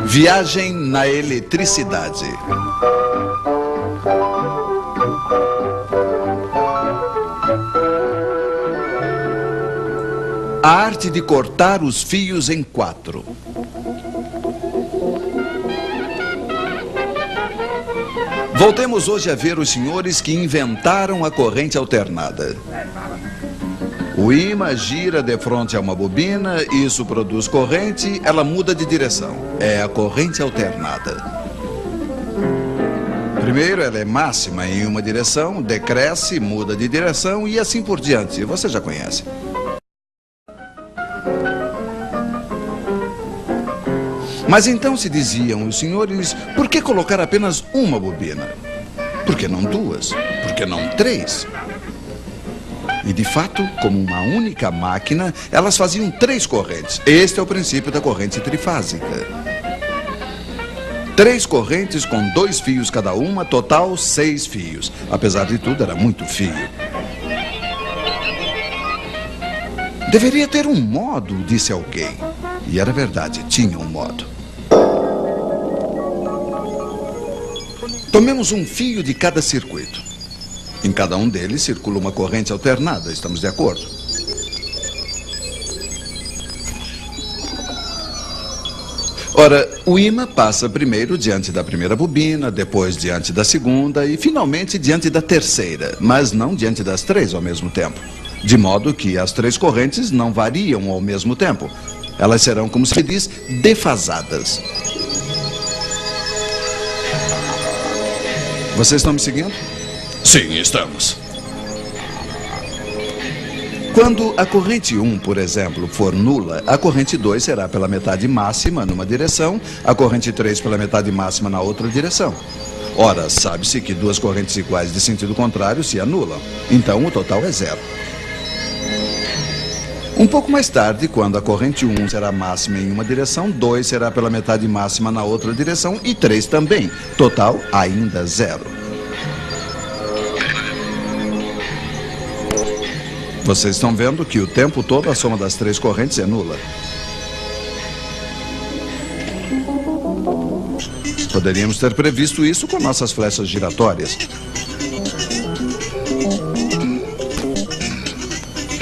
Viagem na eletricidade. A arte de cortar os fios em 4. Voltemos hoje a ver os senhores que inventaram a corrente alternada. O ímã gira de frente a uma bobina, isso produz corrente, ela muda de direção. É a corrente alternada. Primeiro, ela é máxima em uma direção, decresce, muda de direção e assim por diante. Você já conhece. Mas então se diziam os senhores, por que colocar apenas uma bobina? Por que não 2? Por que não 3? E de fato, como uma única máquina, elas faziam 3 correntes. Este é o princípio da corrente trifásica. 3 correntes com 2 fios cada uma, total 6 fios. Apesar de tudo, era muito fio. Deveria ter um modo, disse alguém. E era verdade, tinha um modo. Tomemos um fio de cada circuito. Em cada um deles circula uma corrente alternada, estamos de acordo? Ora, o ímã passa primeiro diante da primeira bobina, depois diante da segunda e finalmente diante da terceira, mas não diante das 3 ao mesmo tempo. De modo que as 3 correntes não variam ao mesmo tempo. Elas serão, como se diz, defasadas. Vocês estão me seguindo? Sim, estamos. Quando a corrente 1, por exemplo, for nula, a corrente 2 será pela metade máxima numa direção, a corrente 3 pela metade máxima na outra direção. Ora, sabe-se que 2 correntes iguais de sentido contrário se anulam. Então, o total é 0. Um pouco mais tarde, quando a corrente 1 será máxima em uma direção, 2 será pela metade máxima na outra direção e 3 também. Total, ainda 0. Vocês estão vendo que o tempo todo a soma das 3 correntes é nula. Poderíamos ter previsto isso com nossas flechas giratórias.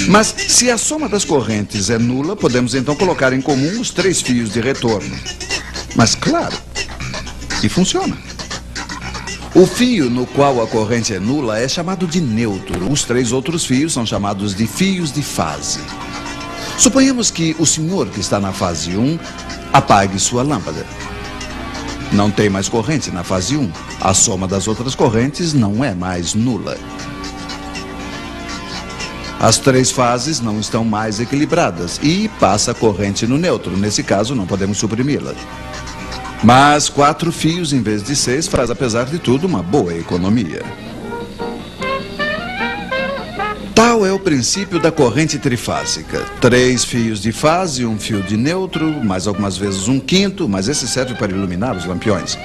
Mas se a soma das correntes é nula, podemos então colocar em comum os 3 fios de retorno. Mas claro, e funciona. O fio no qual a corrente é nula é chamado de neutro. Os 3 outros fios são chamados de fios de fase. Suponhamos que o senhor que está na fase 1 apague sua lâmpada. Não tem mais corrente na fase 1. A soma das outras correntes não é mais nula. As 3 fases não estão mais equilibradas e passa a corrente no neutro. Nesse caso, não podemos suprimi-la. Mas 4 fios em vez de 6 faz, apesar de tudo, uma boa economia. Tal é o princípio da corrente trifásica. 3 fios de fase, 1 fio de neutro, mais algumas vezes 1/5, mas esse serve para iluminar os lampiões.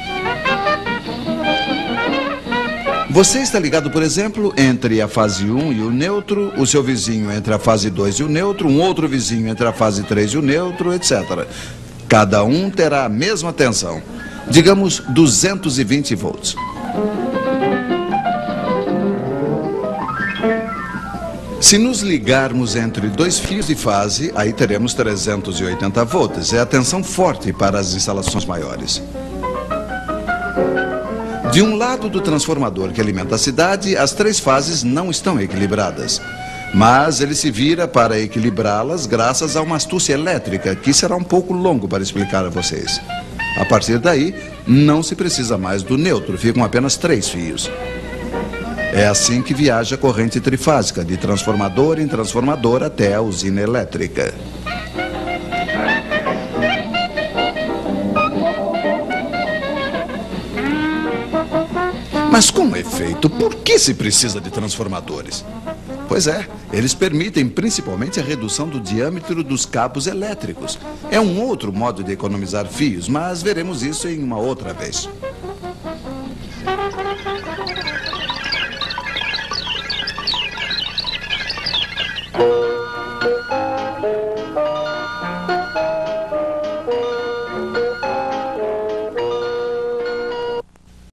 Você está ligado, por exemplo, entre a fase 1 e o neutro, o seu vizinho entre a fase 2 e o neutro, um outro vizinho entre a fase 3 e o neutro, etc. Cada um terá a mesma tensão, digamos 220 volts. Se nos ligarmos entre 2 fios de fase, aí teremos 380 volts. É a tensão forte para as instalações maiores. De um lado do transformador que alimenta a cidade, as 3 fases não estão equilibradas. Mas ele se vira para equilibrá-las graças a uma astúcia elétrica, que será um pouco longo para explicar a vocês. A partir daí, não se precisa mais do neutro, ficam apenas 3 fios. É assim que viaja a corrente trifásica, de transformador em transformador até a usina elétrica. Mas com efeito, por que se precisa de transformadores? Pois é, eles permitem principalmente a redução do diâmetro dos cabos elétricos. É um outro modo de economizar fios, mas veremos isso em uma outra vez.